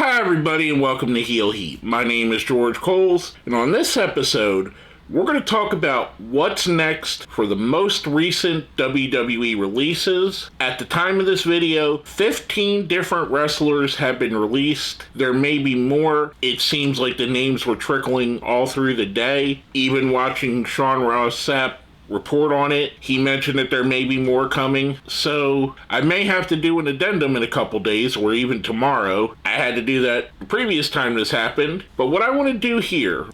Hi everybody and welcome to Heel Heat. My name is George Coles, and on this episode, we're going to talk about what's next for the most recent WWE releases. At the time of this video, 15 different wrestlers have been released. There may be more. It seems like the names were trickling all through the day. Even watching Sean Ross Sapp report on it, he mentioned that there may be more coming. So I may have to do an addendum in a couple days or even tomorrow. I had to do that the previous time this happened. But what I want to do here,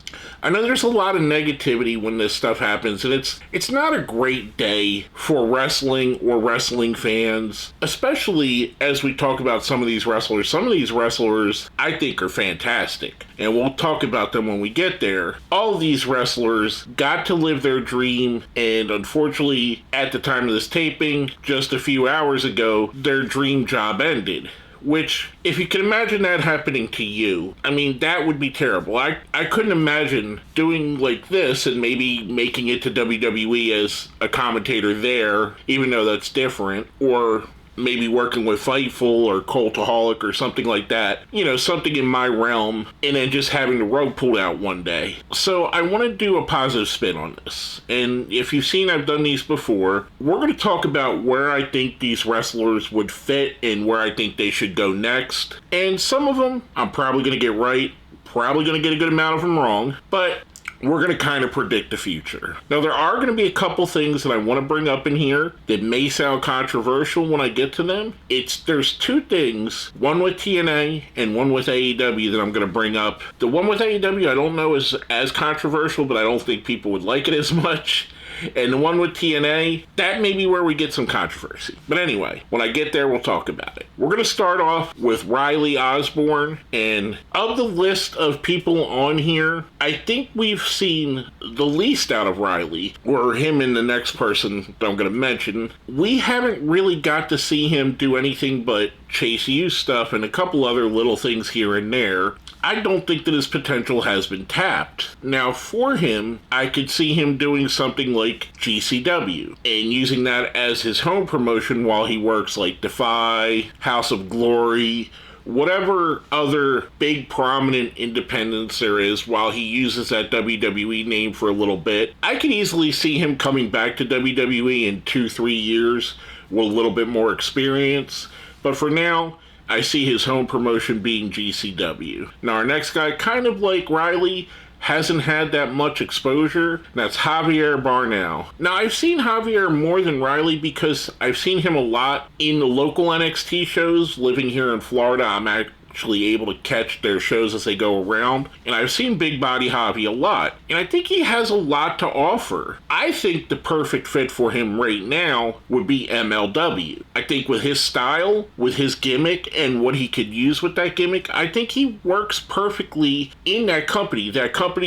I know there's a lot of negativity when this stuff happens, and it's not a great day for wrestling or wrestling fans, especially as we talk about some of these wrestlers. Some of these wrestlers I think are fantastic, and we'll talk about them when we get there. All of these wrestlers got to live their dream, and unfortunately, at the time of this taping, just a few hours ago, their dream job ended. Which, if you can imagine that happening to you, I mean, that would be terrible. I couldn't imagine doing like this and maybe making it to WWE as a commentator there, even though that's different, or maybe working with Fightful or Cultaholic or something like that, you know, something in my realm, and then just having the rug pulled out one day. So I want to do a positive spin on this. And if you've seen I've done these before, we're going to talk about where I think these wrestlers would fit and where I think they should go next. And some of them I'm probably going to get right, probably going to get a good amount of them wrong, but we're going to kind of predict the future. Now, there are going to be a couple things that I want to bring up in here that may sound controversial when I get to them. There's two things, one with TNA and one with AEW, that I'm going to bring up. The one with AEW I don't know is as controversial, but I don't think people would like it as much. And the one with TNA, that may be where we get some controversy. But anyway, when I get there, we'll talk about it. We're going to start off with Riley Osborne. And of the list of people on here, I think we've seen the least out of Riley, or him and the next person that I'm going to mention. We haven't really got to see him do anything but Chase U stuff and a couple other little things here and there. I don't think that his potential has been tapped. Now, for him, I could see him doing something like GCW and using that as his home promotion while he works like Defy, House of Glory, whatever other big prominent independents there is while he uses that WWE name for a little bit. I could easily see him coming back to WWE in 2-3 years with a little bit more experience. But for now, I see his home promotion being GCW. Now, our next guy, kind of like Riley, hasn't had that much exposure. That's Javier Barnell. Now, I've seen Javier more than Riley because I've seen him a lot in the local NXT shows. Living here in Florida, I'm actually able to catch their shows as they go around, and I've seen Big Body Javi a lot, and I think he has a lot to offer. I think the perfect fit for him right now would be MLW. I think with his style, with his gimmick, and what he could use with that gimmick, I think he works perfectly in that company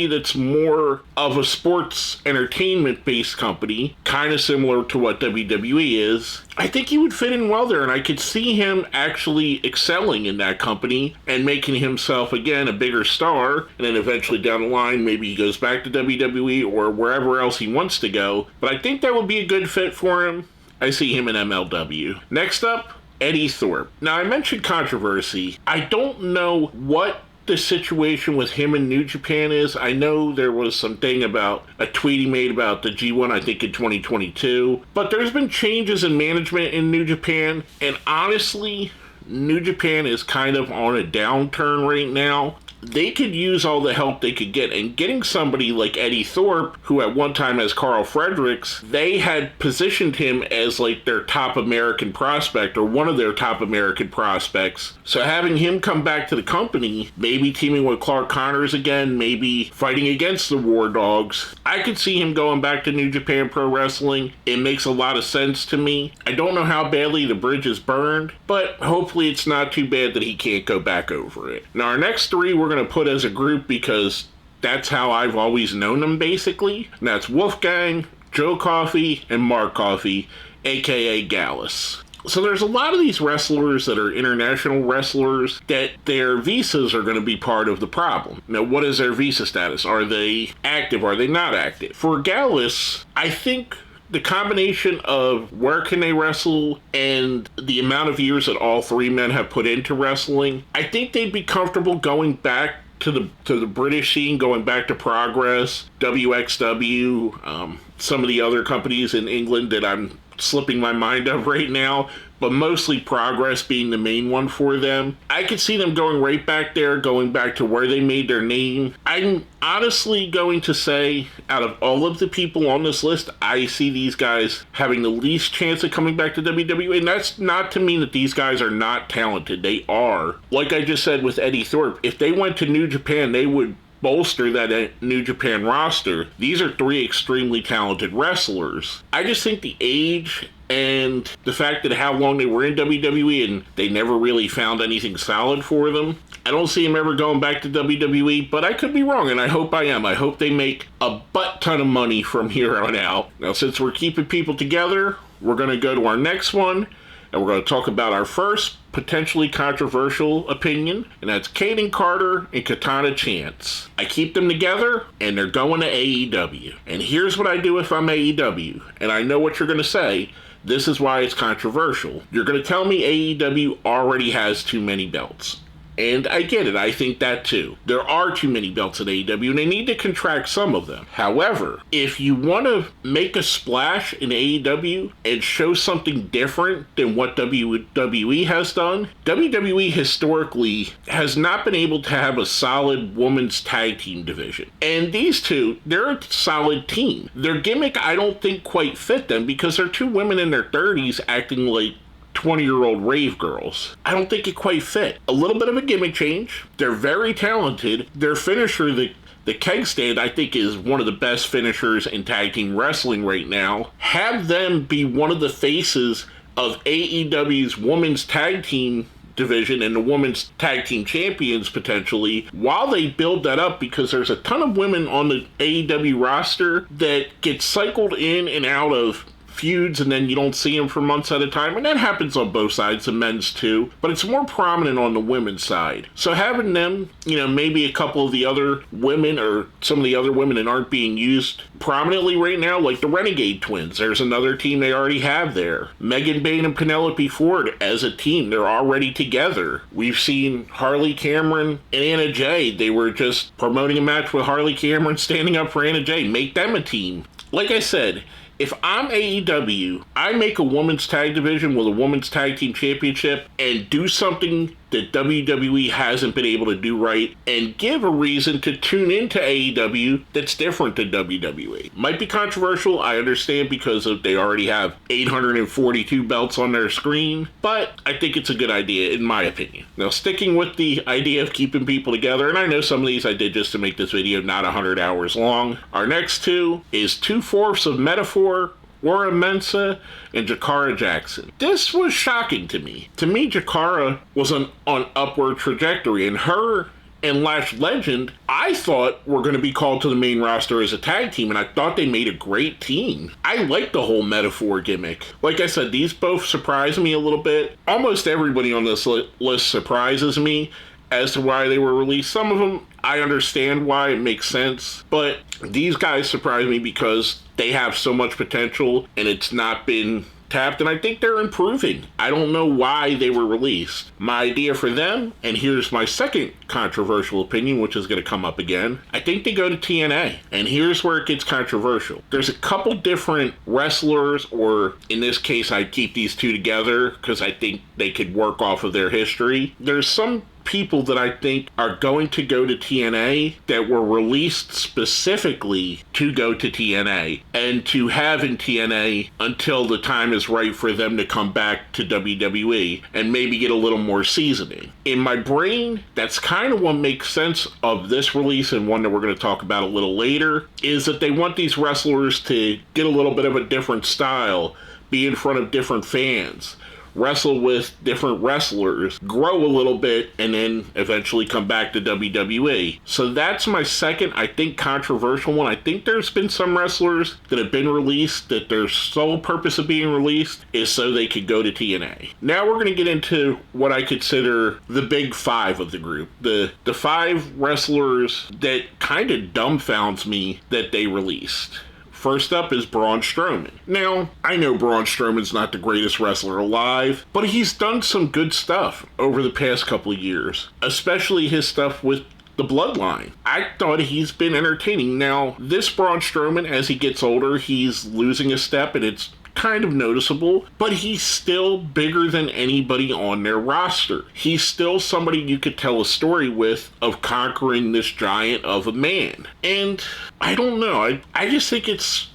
that's more of a sports entertainment based company, kind of similar to what WWE is. I think he would fit in well there, and I could see him actually excelling in that company and making himself, again, a bigger star, and then eventually down the line, maybe he goes back to WWE or wherever else he wants to go. But I think that would be a good fit for him. I see him in MLW. Next up, Eddie Thorp. Now, I mentioned controversy. I don't know what the situation with him in New Japan is. I know there was something about a tweet he made about the G1, I think in 2022, but there's been changes in management in New Japan, and honestly, New Japan is kind of on a downturn right now. They could use all the help they could get, and getting somebody like Eddie Thorp, who at one time as Carl Fredericks, they had positioned him as like their top American prospect, or one of their top American prospects. So having him come back to the company, maybe teaming with Clark Connors again, maybe fighting against the War Dogs, I could see him going back to New Japan Pro Wrestling. It makes a lot of sense to me. I don't know how badly the bridge is burned, but hopefully it's not too bad that he can't go back over it. Now, our next three we're going to put as a group because that's how I've always known them, basically. And that's Wolfgang, Joe Coffey, and Mark Coffey, aka Gallus. So there's a lot of these wrestlers that are international wrestlers that their visas are going to be part of the problem. Now, what is their visa status? Are they active? Are they not active? For Gallus, I think the combination of where can they wrestle and the amount of years that all three men have put into wrestling, I think they'd be comfortable going back to the British scene, going back to Progress, WXW, some of the other companies in England that I'm slipping my mind of right now, but mostly Progress being the main one for them. I could see them going right back there, going back to where they made their name. I'm honestly going to say, out of all of the people on this list, I see these guys having the least chance of coming back to WWE, and that's not to mean that these guys are not talented. They are. Like I just said with Eddie Thorp, if they went to New Japan, they would bolster that New Japan roster. These are three extremely talented wrestlers. I just think the age and the fact that how long they were in WWE and they never really found anything solid for them, I don't see them ever going back to WWE, but I could be wrong, and I hope I am. I hope they make a butt ton of money from here on out. Now, since we're keeping people together, we're going to go to our next one, and we're going to talk about our first potentially controversial opinion, and that's Kadan Carter and Katana Chance. I keep them together, and they're going to AEW. And here's what I do if I'm AEW, and I know what you're going to say. This is why it's controversial. You're going to tell me AEW already has too many belts. And I get it, I think that too. There are too many belts at AEW, and they need to contract some of them. However, if you want to make a splash in AEW and show something different than what WWE has done, WWE historically has not been able to have a solid women's tag team division. And these two, they're a solid team. Their gimmick, I don't think quite fit them because they're two women in their 30s acting like 20-year-old rave girls. I don't think it quite fit. A little bit of a gimmick change. They're very talented. Their finisher, the keg stand, I think is one of the best finishers in tag team wrestling right now. Have them be one of the faces of AEW's women's tag team division and the women's tag team champions potentially while they build that up, because there's a ton of women on the AEW roster that get cycled in and out of feuds and then you don't see them for months at a time, and that happens on both sides, the men's too, but it's more prominent on the women's side. So having them, maybe a couple of the other women or some of the other women that aren't being used prominently right now, like the Renegade Twins, there's another team they already have there. Megan Bayne and Penelope Ford as a team, they're already together. We've seen Harley Cameron and Anna Jay. They were just promoting a match with Harley Cameron standing up for Anna Jay. Make them a team. Like I said, if I'm AEW, I make a women's tag division with a women's tag team championship and do something that WWE hasn't been able to do right and give a reason to tune into AEW that's different than WWE. Might be controversial, I understand, because they already have 842 belts on their screen, but I think it's a good idea in my opinion. Now, sticking with the idea of keeping people together, and I know some of these I did just to make this video not 100 hours long, our next two is 2/4 of Metaphor, Mensah and Jakara Jackson. This was shocking to me. To me, Jakara was on upward trajectory, and her and Lash Legend, I thought were going to be called to the main roster as a tag team, and I thought they made a great team. I like the whole Metaphor gimmick. Like I said, these both surprised me a little bit. Almost everybody on this list surprises me as to why they were released. Some of them, I understand why, it makes sense, but these guys surprise me because they have so much potential and it's not been tapped, and I think they're improving. I don't know why they were released. My idea for them, and here's my second controversial opinion, which is going to come up again, I think they go to TNA, and here's where it gets controversial. There's a couple different wrestlers, or in this case, I'd keep these two together because I think they could work off of their history. There's some people that I think are going to go to TNA that were released specifically to go to TNA and to have in TNA until the time is right for them to come back to WWE and maybe get a little more seasoning. In my brain, that's kind of what makes sense of this release, and one that we're going to talk about a little later, is that they want these wrestlers to get a little bit of a different style, be in front of different fans, wrestle with different wrestlers, grow a little bit, and then eventually come back to WWE. So that's my second, I think, controversial one. I think there's been some wrestlers that have been released that their sole purpose of being released is so they could go to TNA. Now we're going to get into what I consider the big five of the group. The five wrestlers that kind of dumbfounds me that they released. First up is Braun Strowman. Now, I know Braun Strowman's not the greatest wrestler alive, but he's done some good stuff over the past couple of years, especially his stuff with the Bloodline. I thought he's been entertaining. Now, this Braun Strowman, as he gets older, he's losing a step, and it's kind of noticeable, but he's still bigger than anybody on their roster. He's still somebody you could tell a story with of conquering this giant of a man. And I don't know, I just think it's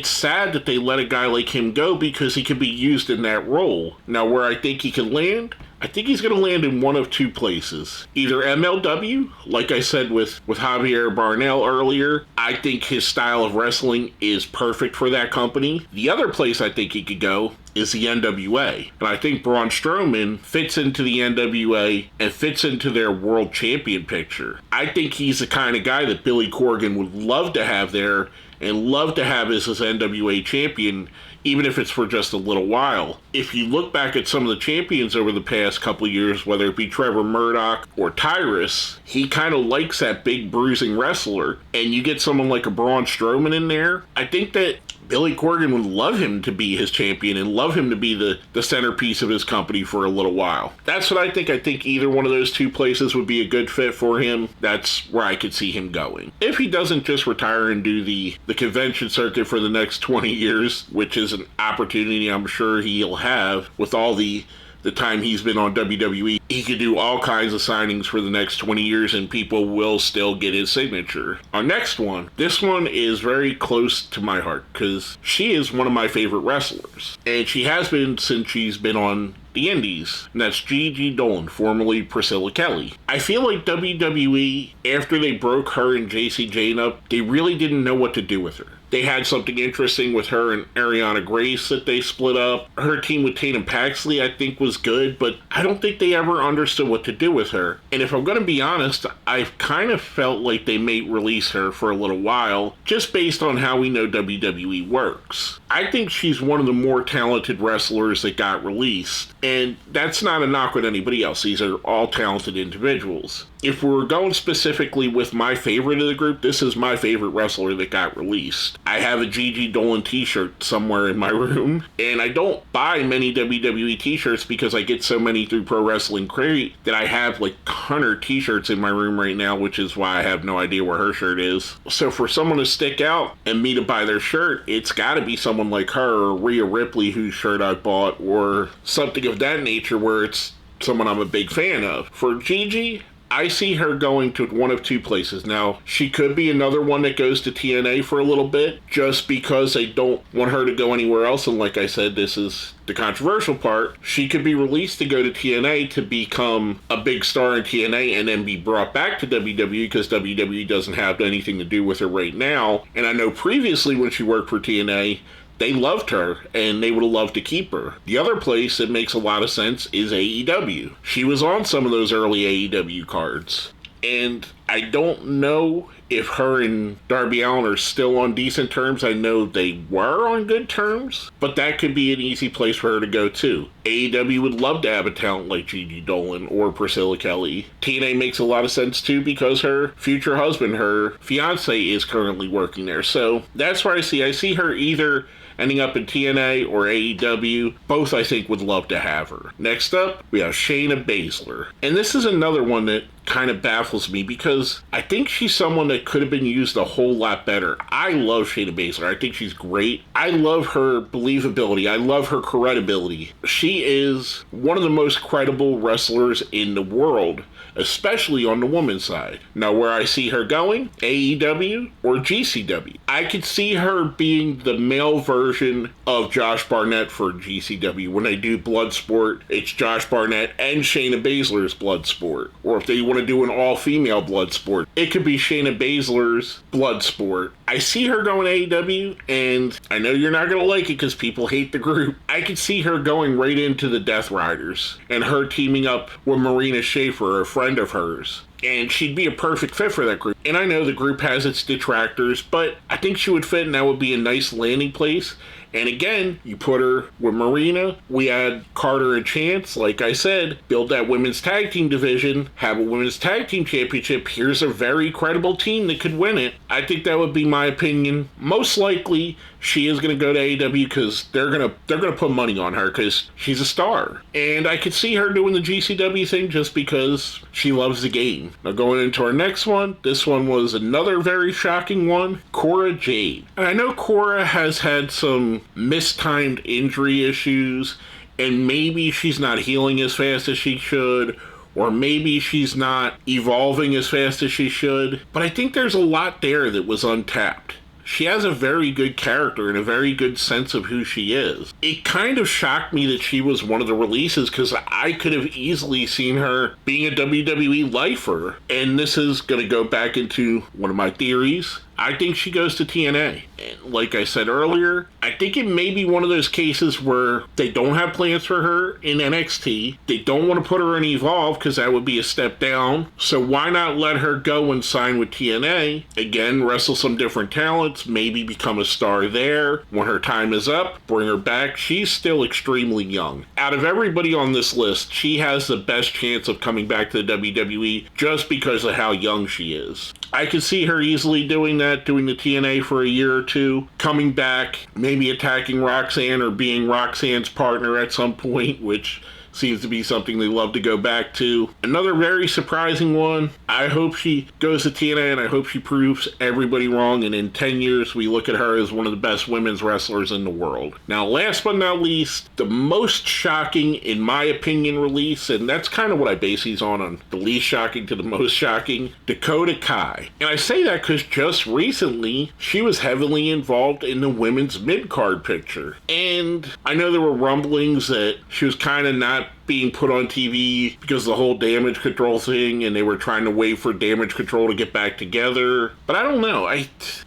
sad that they let a guy like him go because he could be used in that role. Now, where I think he can land, I think he's going to land in one of two places. Either MLW, like I said with Javier Barnell earlier, I think his style of wrestling is perfect for that company. The other place I think he could go is the NWA. And I think Braun Strowman fits into the NWA and fits into their world champion picture. I think he's the kind of guy that Billy Corgan would love to have there and love to have as his NWA champion, even if it's for just a little while. If you look back at some of the champions over the past couple of years, whether it be Trevor Murdoch or Tyrus, he kind of likes that big bruising wrestler, and you get someone like a Braun Strowman in there, I think that Billy Corgan would love him to be his champion and love him to be the centerpiece of his company for a little while. That's what I think. I think either one of those two places would be a good fit for him. That's where I could see him going. If he doesn't just retire and do the convention circuit for the next 20 years, which is an opportunity I'm sure he'll have with all the time he's been on WWE, he could do all kinds of signings for the next 20 years and people will still get his signature. Our next one, this one is very close to my heart because she is one of my favorite wrestlers. And she has been since she's been on the Indies, and that's Gigi Dolan, formerly Priscilla Kelly. I feel like WWE, after they broke her and JC Jane up, they really didn't know what to do with her. They had something interesting with her and Ariana Grace that they split up. Her team with Tatum Paxley, I think, was good, but I don't think they ever understood what to do with her. And if I'm going to be honest, I've kind of felt like they may release her for a little while, just based on how we know WWE works. I think she's one of the more talented wrestlers that got released, and that's not a knock on anybody else. These are all talented individuals. If we're going specifically with my favorite of the group, this is my favorite wrestler that got released. I have a Gigi Dolan t-shirt somewhere in my room, and I don't buy many WWE t-shirts because I get so many through Pro Wrestling Crate that I have like 100 t-shirts in my room right now, which is why I have no idea where her shirt is. So for someone to stick out and me to buy their shirt, it's got to be someone like her or Rhea Ripley, whose shirt I bought, or something of that nature where it's someone I'm a big fan of. For Gigi, I see her going to one of two places. Now, she could be another one that goes to TNA for a little bit, just because they don't want her to go anywhere else. And like I said, this is the controversial part. She could be released to go to TNA to become a big star in TNA and then be brought back to WWE because WWE doesn't have anything to do with her right now. And I know previously when she worked for TNA, they loved her, and they would have loved to keep her. The other place that makes a lot of sense is AEW. She was on some of those early AEW cards, and I don't know if her and Darby Allin are still on decent terms. I know they were on good terms, but that could be an easy place for her to go too. AEW would love to have a talent like Gigi Dolan or Priscilla Kelly. TNA makes a lot of sense too because her future husband, her fiance, is currently working there. So that's where I see her either ending up in TNA or AEW. Both, I think, would love to have her. Next up, we have Shayna Baszler. And this is another one that kind of baffles me because I think she's someone that could have been used a whole lot better. I love Shayna Baszler. I think she's great. I love her believability. I love her credibility. She is one of the most credible wrestlers in the world, especially on the women's side. Now, where I see her going, AEW or GCW. I could see her being the male version of Josh Barnett for GCW. When they do Bloodsport, it's Josh Barnett and Shayna Baszler's Bloodsport. Or if they want to do an all-female Bloodsport, it could be Shayna Baszler's Bloodsport. I see her going AEW, and I know you're not going to like it because people hate the group. I could see her going right into the Death Riders and her teaming up with Marina Shafir, a friend of hers. And she'd be a perfect fit for that group. And I know the group has its detractors, but I think she would fit and that would be a nice landing place. And again, you put her with Marina. We had Carter and Chance. Like I said, build that women's tag team division, have a women's tag team championship. Here's a very credible team that could win it. I think that would be my opinion. Most likely, she is going to go to AEW because they're gonna put money on her because she's a star. And I could see her doing the GCW thing just because she loves the game. Now going into our next one, this one was another very shocking one, Kora Jade. And I know Kora has had some mistimed injury issues, and maybe she's not healing as fast as she should, or maybe she's not evolving as fast as she should, but I think there's a lot there that was untapped. She has a very good character and a very good sense of who she is. It kind of shocked me that she was one of the releases because I could have easily seen her being a WWE lifer. And this is going to go back into one of my theories. I think she goes to TNA. And like I said earlier, I think it may be one of those cases where they don't have plans for her in NXT. They don't want to put her in Evolve because that would be a step down. So why not let her go and sign with TNA? Again, wrestle some different talents, maybe become a star there. When her time is up, bring her back. She's still extremely young. Out of everybody on this list, she has the best chance of coming back to the WWE just because of how young she is. I could see her easily doing that, doing the TNA for a year or two, coming back, maybe attacking Roxanne or being Roxanne's partner at some point, which seems to be something they love to go back to. Another very surprising one. I hope she goes to TNA and I hope she proves everybody wrong, and in 10 years we look at her as one of the best women's wrestlers in the world. Now, last but not least, the most shocking, in my opinion, release, and that's kind of what I base these on the least shocking to the most shocking, Dakota Kai. And I say that because just recently she was heavily involved in the women's mid-card picture. And I know there were rumblings that she was kind of not being put on TV because of the whole Damage Control thing, and they were trying to wait for Damage Control to get back together. But I don't know.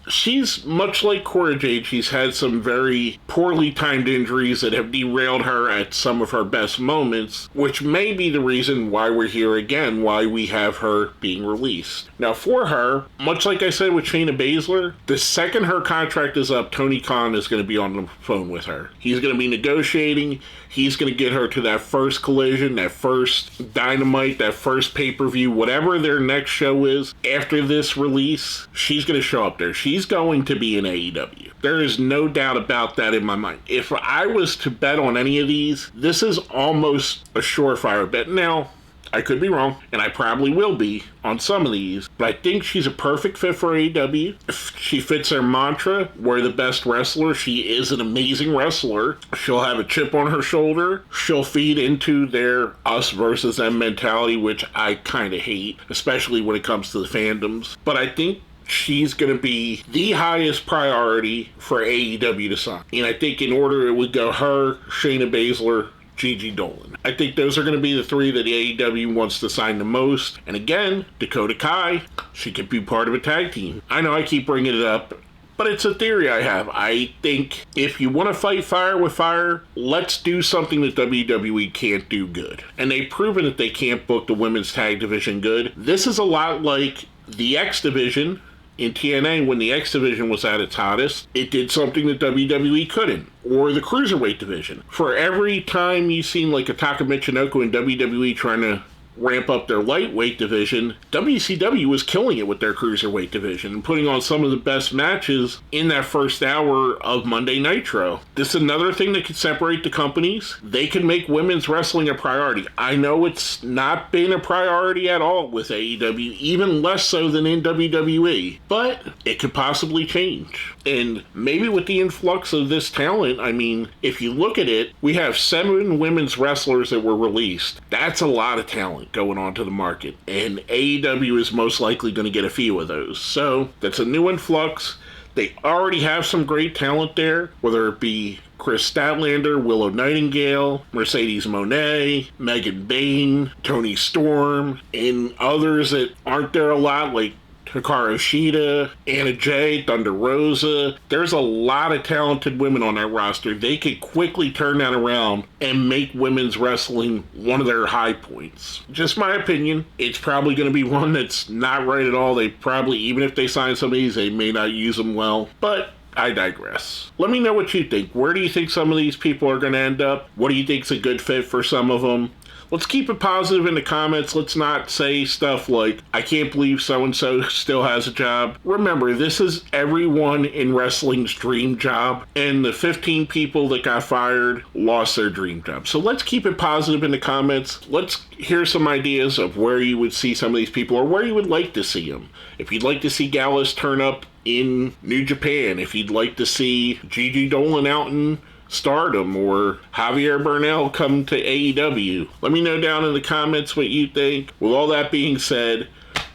She's much like Kora Jade. She's had some very poorly timed injuries that have derailed her at some of her best moments, which may be the reason why we're here again, why we have her being released. Now, for her, much like I said with Shayna Baszler, the second her contract is up, Tony Khan is going to be on the phone with her. He's going to be negotiating. He's going to get her to that first Collision, that first Dynamite, that first pay-per-view, whatever their next show is after this release, she's going to show up there. She's going to be in AEW. There is no doubt about that in my mind. If I was to bet on any of these, this is almost a surefire bet. Now, I could be wrong, and I probably will be on some of these, but I think she's a perfect fit for AEW. If she fits their mantra, we're the best wrestler. She is an amazing wrestler. She'll have a chip on her shoulder. She'll feed into their us versus them mentality, which I kind of hate, especially when it comes to the fandoms. But I think she's going to be the highest priority for AEW to sign. And I think in order it would go her, Shayna Baszler, Gigi Dolan. I think those are going to be the three that AEW wants to sign the most. And again, Dakota Kai, she could be part of a tag team. I know I keep bringing it up, but it's a theory I have. I think if you want to fight fire with fire, let's do something that WWE can't do good. And they've proven that they can't book the women's tag division good. This is a lot like the X division in TNA. When the X division was at its hottest, it did something that WWE couldn't. Or the Cruiserweight division. For every time you seen like a Taka Michinoku in WWE trying to ramp up their lightweight division, WCW was killing it with their cruiserweight division and putting on some of the best matches in that first hour of Monday Nitro. This is another thing that could separate the companies. They can make women's wrestling a priority. I know it's not been a priority at all with AEW, even less so than in WWE, but it could possibly change. And maybe with the influx of this talent, I mean, if you look at it, we have 7 women's wrestlers that were released. That's a lot of talent going on to the market, and AEW is most likely going to get a few of those. So that's a new influx. They already have some great talent there, whether it be Chris Statlander, Willow Nightingale, Mercedes Moné, Megan Bayne, Toni Storm, and others that aren't there a lot, like Hikaru Shida, Anna Jay, Thunder Rosa. There's a lot of talented women on that roster. They could quickly turn that around and make women's wrestling one of their high points. Just my opinion. It's probably going to be one that's not right at all. They probably, even if they sign some of these, they may not use them well. But I digress. Let me know what you think. Where do you think some of these people are going to end up? What do you think's a good fit for some of them? Let's keep it positive in the comments. Let's not say stuff like, I can't believe so-and-so still has a job. Remember, this is everyone in wrestling's dream job, and the 15 people that got fired lost their dream job. So let's keep it positive in the comments. Let's hear some ideas of where you would see some of these people, or where you would like to see them. If you'd like to see Gallus turn up in New Japan, if you'd like to see Gigi Dolan out in Stardom, or Javier Barnell come to AEW. Let me know down in the comments what you think. With all that being said,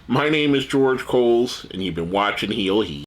my name is George Coles, and you've been watching Heel Heat.